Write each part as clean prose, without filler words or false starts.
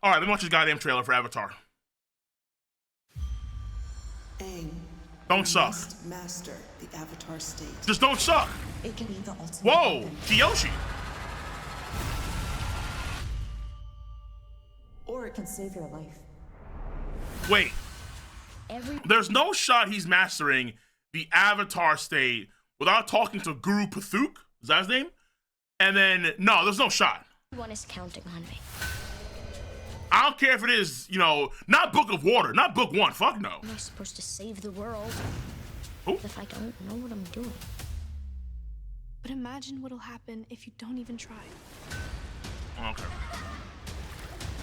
All right, let me watch this goddamn trailer for Avatar. Aang, Don't you suck. must master the Avatar state. Just don't suck. It can be the ultimate Whoa, weapon, Kiyoshi. or it can save your life. Wait, there's no shot he's mastering the Avatar state without talking to Guru Pathuk. Is that his name? And then, no, there's no shot. Everyone is counting on me. I don't care if it is, you know, not Book of Water, not Book 1. Fuck no. Am I supposed to save the world Ooh. if I don't know what I'm doing? But imagine what'll happen if you don't even try. Okay.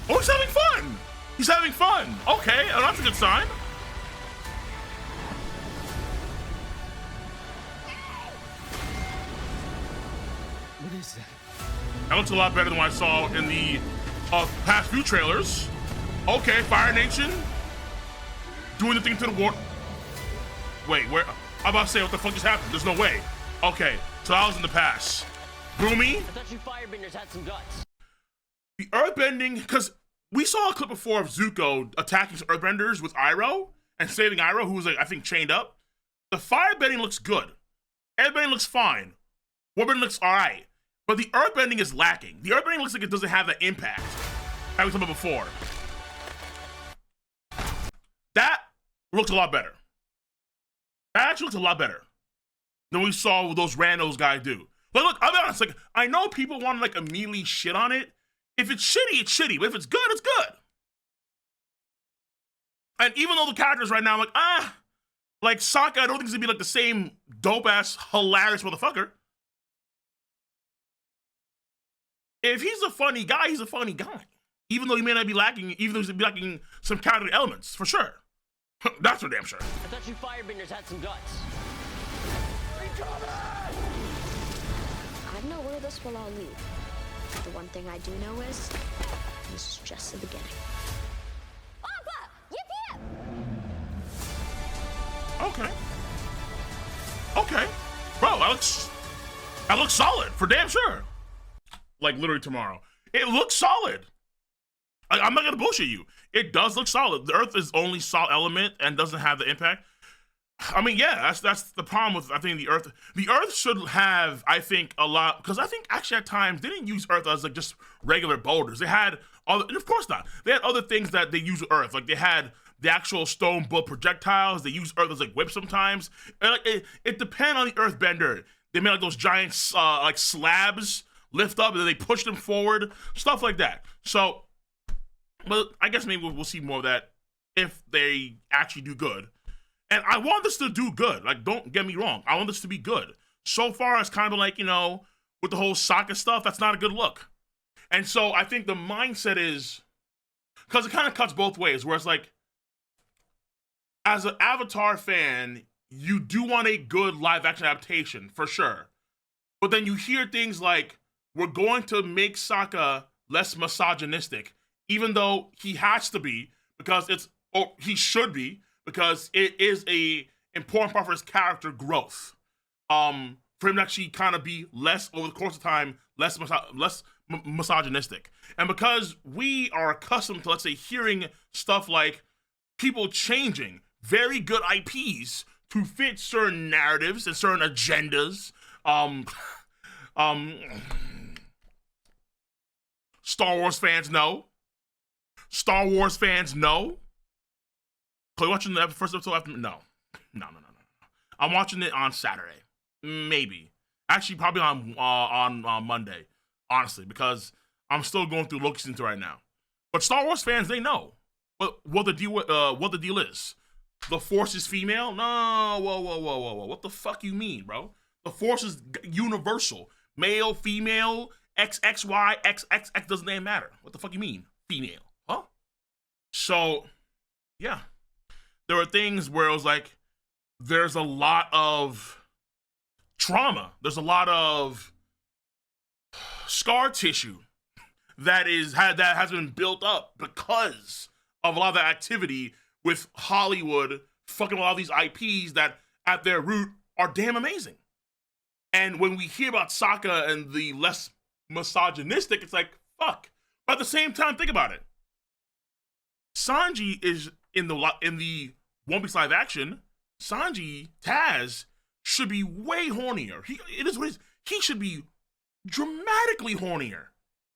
Oh, he's having fun. He's having fun. Okay, oh, that's a good sign. What is that? That looks a lot better than what I saw in the past few trailers. Okay, Fire Nation doing the thing to the water. Wait, where? I'm about to say what the fuck just happened. There's no way. Okay, so that was in the past. Boomy. I thought you firebenders had some guts. The earthbending, because we saw a clip before of Zuko attacking some earthbenders with Iroh and saving Iroh, who was, like, I think, chained up. The firebending looks good. Airbending looks fine. Warbending looks alright. But the earthbending is lacking. The earthbending looks like it doesn't have the impact that we talked about before. That looks a lot better. That actually looks a lot better than we saw what those randos guys do. But look, I'll be honest, like, I know people want to, like, immediately shit on it. If it's shitty, it's shitty. But if it's good, it's good. And even though the characters right now, I'm like, like, Sokka, I don't think he's gonna be, like, the same dope-ass, hilarious motherfucker. If he's a funny guy, he's a funny guy. Even though he may not be lacking, even though he's lacking some character elements, for sure. That's for damn sure. I thought you firebenders had some guts. I don't know where this will all lead. The one thing I do know is this is just the beginning. Papa! Yip yip! Okay. Okay. Bro, that looks solid, for damn sure. Like, literally tomorrow. It looks solid. I'm not gonna bullshit you. It does look solid. The Earth is only solid element and doesn't have the impact. I mean, yeah, that's the problem with, I think, the Earth. The Earth should have, I think, a lot, because I think actually at times they didn't use Earth as like just regular boulders. They had other, and of course not. They had other things that they use with Earth. Like they had the actual stone bullet projectiles. They use Earth as like whips sometimes. And like it depends on the Earth bender. They made like those giant like slabs lift up and then they push them forward, stuff like that. So, but I guess maybe we'll see more of that if they actually do good. And I want this to do good. Like, don't get me wrong. I want this to be good. So far, it's kind of like, you know, with the whole Sokka stuff, that's not a good look. And so I think the mindset is, because it kind of cuts both ways, where it's like, as an Avatar fan, you do want a good live action adaptation, for sure. But then you hear things like, we're going to make Sokka less misogynistic, even though he has to be, because it's, or he should be, because it is a important part for his character growth. For him to actually kind of be less, over the course of time, less misogynistic. And because we are accustomed to, let's say, hearing stuff like people changing very good IPs to fit certain narratives and certain agendas, Star Wars fans know. Star Wars fans know. Are you watching the first episode after? No. I'm watching it on Saturday. Maybe. Actually, probably on Monday. Honestly, because I'm still going through Loki season 2 right now. But Star Wars fans, they know what the deal is. The Force is female? No. Whoa. What the fuck you mean, bro? The Force is universal. Male, female, XXY, XXX doesn't even matter. What the fuck you mean? Female. Huh? So, yeah. There were things where it was like, there's a lot of trauma. There's a lot of scar tissue that has been built up because of a lot of the activity with Hollywood fucking a lot of these IPs that at their root are damn amazing. And when we hear about Sokka and the less misogynistic, it's like, fuck. But at the same time, think about it. Sanji is in the One Piece live action. Sanji Taz should be way hornier. It is what it is. He should be dramatically hornier.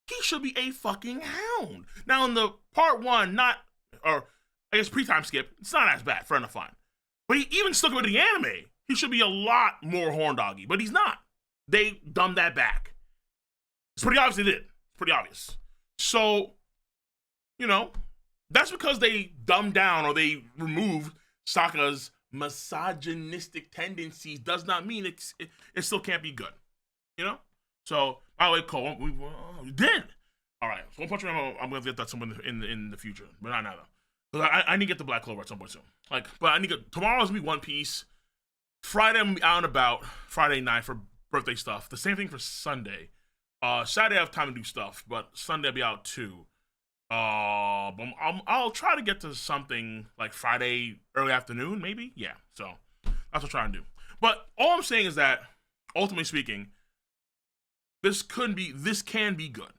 He should be a fucking hound. Now in the part one, I guess pre-time skip, it's not as bad, fair enough, fine. But he even stuck with the anime. He should be a lot more horn doggy, but he's not. They dumbed that back. It's pretty obvious they did. It's pretty obvious. So, that's because they dumbed down or they removed Sokka's misogynistic tendencies does not mean it still can't be good. So, by the way, Cole, we did. All right. So One Punch Man, I'm going to get that sometime in the future, but not now, though. Because I need to get the Black Clover at some point soon. But I need to tomorrow's going to be One Piece. Friday, I'm going to be out and about. Friday night for birthday stuff. The same thing for Sunday. Saturday, I have time to do stuff, but Sunday, I'll be out too. But I'll try to get to something like Friday early afternoon, maybe. Yeah, so that's what I'm trying to do. But all I'm saying is that, ultimately speaking, this can be good.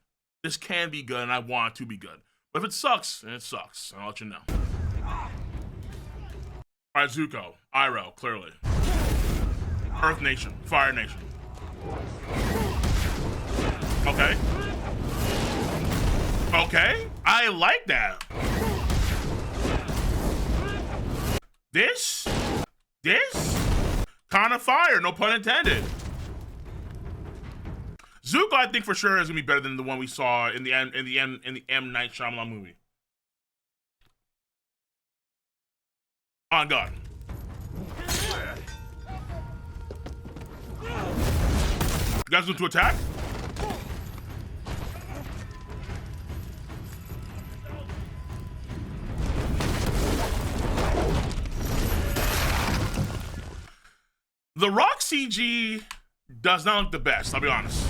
This can be good, and I want it to be good. But if it sucks, then it sucks. I'll let you know. All right, Zuko, Iroh, clearly. Earth Nation, Fire Nation. Okay. Okay, I like that. This kind of fire, no pun intended. Zuko, I think for sure is gonna be better than the one we saw in the M Night Shyamalan movie. On God. You guys going to attack? The Rock CG does not look the best, I'll be honest.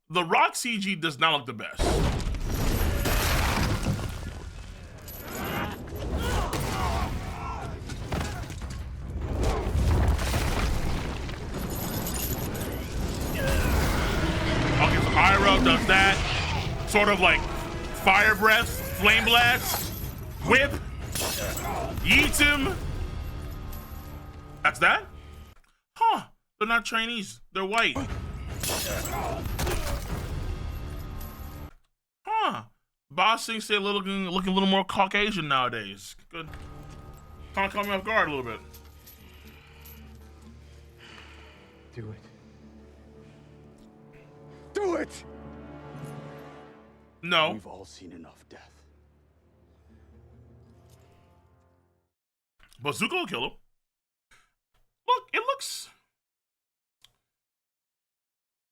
The Rock CG does not look the best. Okay, so Iroh does that. Sort of like fire breath, flame blast, whip, yeets him. That's that? Huh. They're not Chinese. They're white. Huh. Boss thinks they're looking a little more Caucasian nowadays. Good. Kind of caught me off guard a little bit. Do it. Do it! No. We've all seen enough death. But Zuko will kill him. Look, it looks...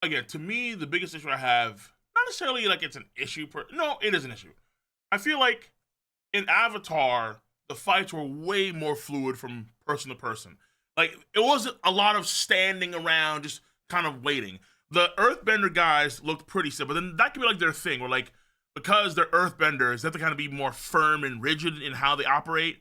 Again, to me, the biggest issue I have, not necessarily like it's an issue. No, it is an issue. I feel like in Avatar, the fights were way more fluid from person to person. Like, it wasn't a lot of standing around, just kind of waiting. The Earthbender guys looked pretty simple, but then that could be like their thing, where like, because they're Earthbenders, they have to kind of be more firm and rigid in how they operate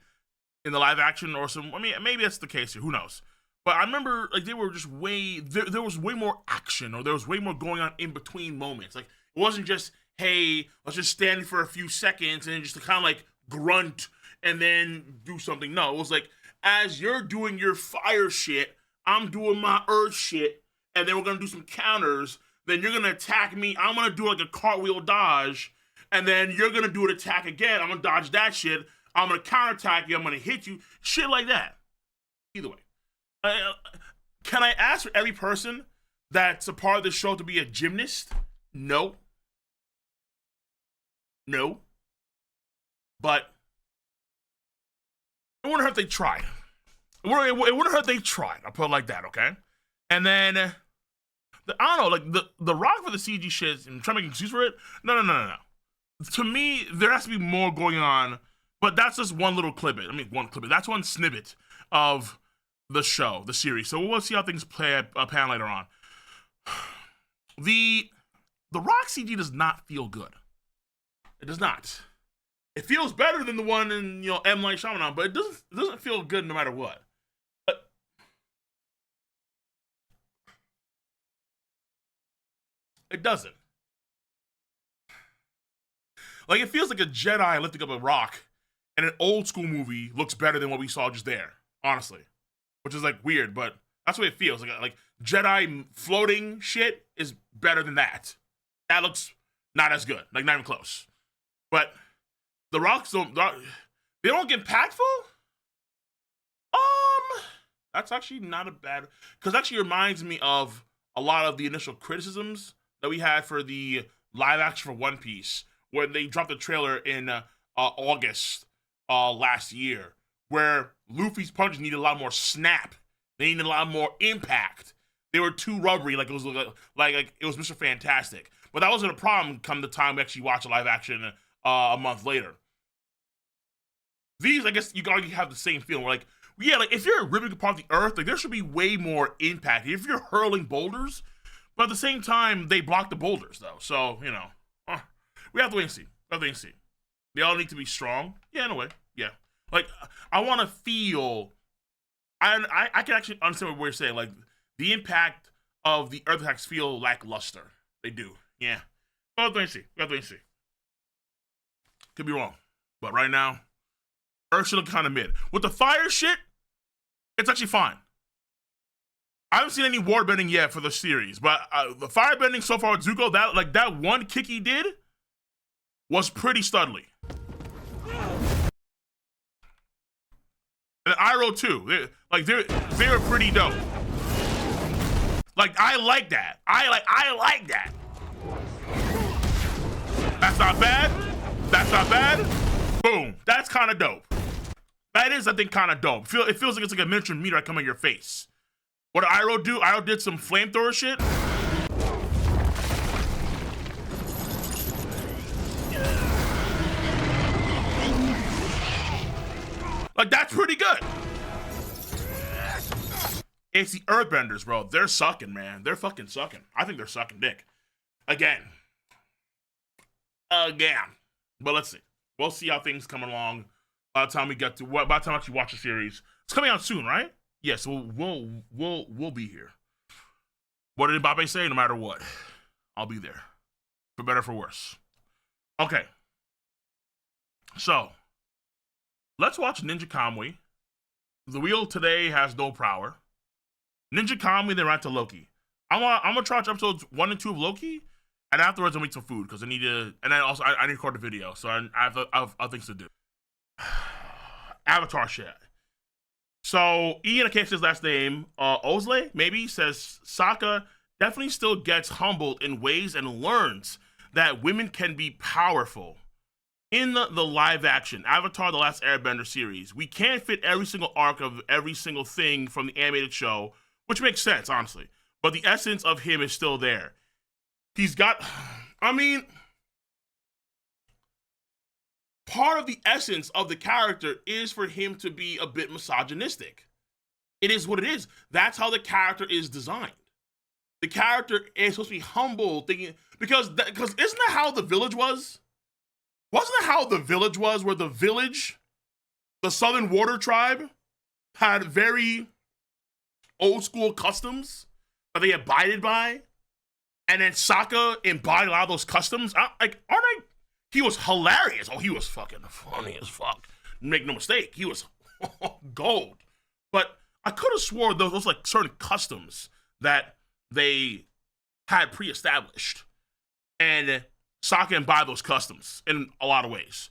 in the live action or some, I mean, maybe that's the case here, who knows? But I remember, like, they were just there was way more action, or there was way more going on in between moments. Like, it wasn't just, hey, let's just stand for a few seconds and just to kind of, like, grunt and then do something. No, it was like, as you're doing your fire shit, I'm doing my earth shit, and then we're going to do some counters. Then you're going to attack me. I'm going to do, like, a cartwheel dodge, and then you're going to do an attack again. I'm going to dodge that shit. I'm going to counterattack you. I'm going to hit you. Shit like that. Either way. Can I ask for every person that's a part of this show to be a gymnast? No. No. But it wouldn't hurt if they tried. It wouldn't hurt if they tried. I'll put it like that, okay? And then, I don't know, like the Rock for the CG shit, and trying to make an excuse for it? No. To me, there has to be more going on, but that's just one little clip. That's one snippet of the show, the series. So we'll see how things pan later on. The Rock CG does not feel good. It does not. It feels better than the one in M Night Shyamalan, but it doesn't feel good no matter what. But it doesn't. Like it feels like a Jedi lifting up a rock, and an old school movie looks better than what we saw just there. Honestly, which is like weird, but that's what it feels like. Jedi floating shit is better than that. That looks not as good, like not even close. But the rocks don't get impactful. That's actually not a bad, because actually reminds me of a lot of the initial criticisms that we had for the live action for One Piece when they dropped the trailer in August last year, where Luffy's punches needed a lot more snap. They needed a lot more impact. They were too rubbery, like it was Mr. Fantastic. But that wasn't a problem come the time we actually watched a live action a month later. These, I guess, you gotta have the same feeling. Where, like, yeah, like if you're ripping apart the earth, like there should be way more impact. If you're hurling boulders, but at the same time, they block the boulders though. So, you know, we have to wait and see. We have to wait and see. They all need to be strong. Yeah, in a way. Yeah. Like, I want to feel, I can actually understand what we're saying. Like, the impact of the earth attacks feel lackluster. They do. Yeah. We have to wait and see. We have to wait and see. Could be wrong. But right now, Earth should look kind of mid. With the fire shit, it's actually fine. I haven't seen any waterbending yet for the series, but the firebending so far with Zuko, that one kick he did was pretty studly. And Iroh too. They were pretty dope. Like, I like that. I like that. That's not bad. That's not bad. Boom. That's kind of dope. That is, I think, kind of dope. It feels like it's like a miniature meteorite coming in your face. What did Iroh do? Iroh did some flamethrower shit. Like, that's pretty good. It's the Earthbenders, bro. They're sucking, man. They're fucking sucking. I think they're sucking dick. Again. But let's see. We'll see how things come along by the time we get to by the time I actually watch the series. It's coming out soon, right? Yes, we'll be here. What did Mbappe say? No matter what, I'll be there. For better, for worse. Okay. So, let's watch Ninja Kamui. The wheel today has no power. Ninja Kamui, then right to Loki. I'm gonna try episodes 1 and 2 of Loki, and afterwards I'll make some food because I need to. And then also I need to record the video, so I have things to do. Avatar shit. So Ian, I can't say his last name. Osley maybe says Sokka definitely still gets humbled in ways and learns that women can be powerful. In the live action Avatar: The Last Airbender series, we can't fit every single arc of every single thing from the animated show, which makes sense, honestly. But the essence of him is still there. He's got, part of the essence of the character is for him to be a bit misogynistic. It is what it is. That's how the character is designed. The character is supposed to be humble, thinking, because isn't that how the village was? Wasn't that how the village was, where the village, the Southern Water Tribe, had very old school customs that they abided by? And then Sokka embodied a lot of those customs. He was hilarious. Oh, he was fucking funny as fuck. Make no mistake, he was gold. But I could have swore those like certain customs that they had pre-established. And Sokka embodied those customs in a lot of ways.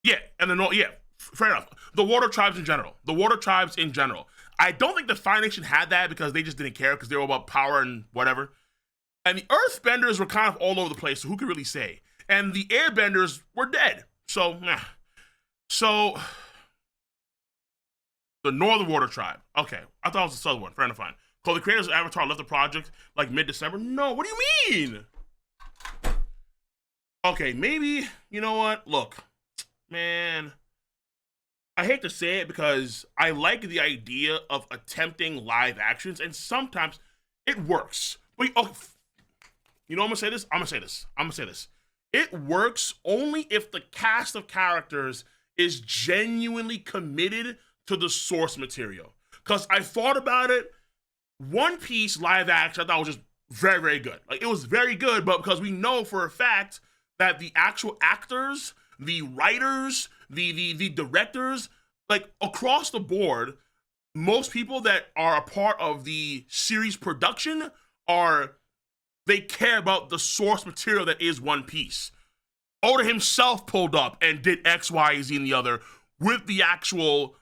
Yeah, and then, yeah, fair enough. The water tribes in general. I don't think the Fire Nation had that because they just didn't care because they were all about power and whatever. And the Earthbenders were kind of all over the place, so who could really say? And the Airbenders were dead. So, So, the Northern Water Tribe. Okay, I thought it was the Southern one. Fair enough, fine. So the creators of Avatar left the project like mid-December? No, what do you mean? Okay, maybe, you know what? Look, man, I hate to say it because I like the idea of attempting live actions, and sometimes it works. But, you know, I'm gonna say this. It works only if the cast of characters is genuinely committed to the source material. Because I thought about it, One Piece live action I thought was just very, very good. Like, it was very good, but because we know for a fact that the actual actors, the writers, the directors, like across the board, most people that are a part of the series production they care about the source material that is One Piece. Oda himself pulled up and did X, Y, Z, and the other with the actual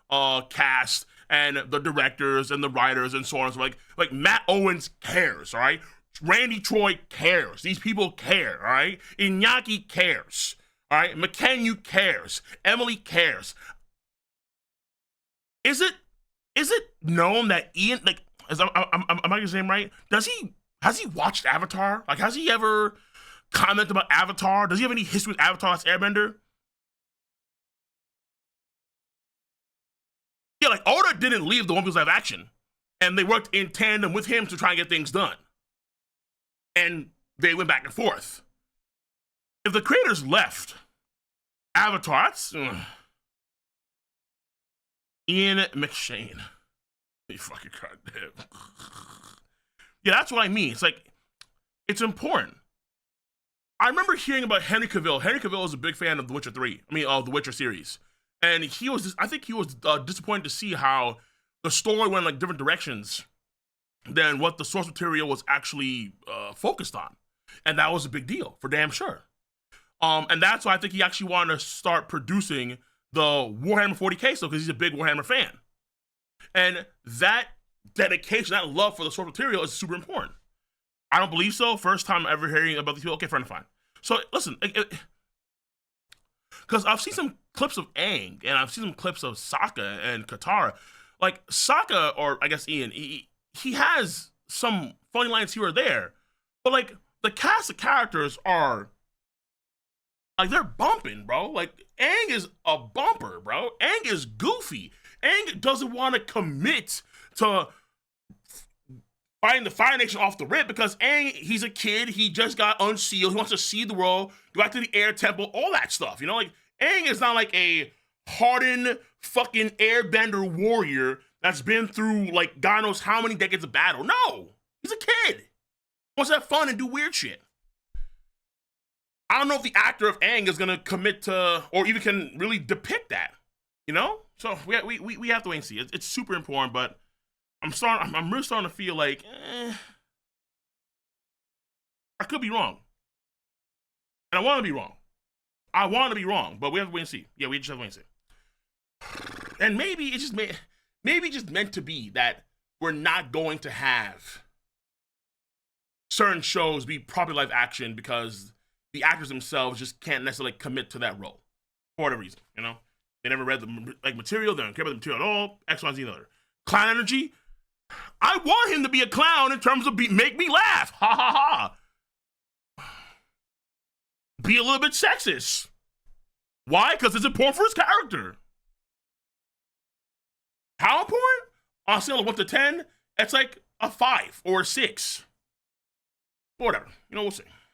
cast and the directors and the writers and so on. So like Matt Owens cares, all right? Randy Troy cares. These people care, all right? Iñaki cares, all right? McKenyu cares. Emily cares. Is it known that Ian, like, am I getting his name right? Has he watched Avatar? Like, has he ever commented about Avatar? Does he have any history with Avatar as Airbender? Yeah, like, Oda didn't leave the One Piece live action, and they worked in tandem with him to try and get things done. And they went back and forth. If the creators left Avatar, that's Ian McShane. You fucking goddamn. Yeah, that's what I mean. It's like, it's important. I remember hearing about Henry Cavill. Henry Cavill is a big fan of The Witcher 3. I mean, of The Witcher series. And I think he was disappointed to see how the story went like different directions than what the source material was actually focused on. And that was a big deal, for damn sure. And that's why I think he actually wanted to start producing the Warhammer 40K stuff, because he's a big Warhammer fan. And that dedication, that love for the source material is super important. I don't believe so. First time ever hearing about these people. Okay, fine. So listen, because I've seen some clips of Aang, and I've seen some clips of Sokka and Katara. Like Sokka, or I guess Ian, he has some funny lines here or there, but like the cast of characters are like, they're bumping, bro. Like Aang is a bumper, bro. Aang is goofy. Aang doesn't want to commit to fighting the Fire Nation off the rip, because Aang, he's a kid. He just got unsealed. He wants to see the world, go back to the Air Temple, all that stuff. You know, like Aang is not like a hardened fucking airbender warrior that's been through like God knows how many decades of battle. No, he's a kid. He wants to have fun and do weird shit. I don't know if the actor of Aang is gonna commit to, or even can really depict that. You know, so we have to wait and see. It's super important, but I'm really starting to feel like I could be wrong, and I want to be wrong. But we have to wait and see. Yeah, we just have to wait and see. And maybe it's just meant to be that we're not going to have certain shows be properly live action because the actors themselves just can't necessarily commit to that role for whatever reason. You know, they never read the material. They don't care about the material at all. X, Y, Z, and other. Clown energy. I want him to be a clown in terms of make me laugh. Ha ha ha. Be a little bit sexist. Why? Because it's important for his character. How important? On a scale of 1 to 10, it's like a 5 or a 6. Whatever. You know, we'll see.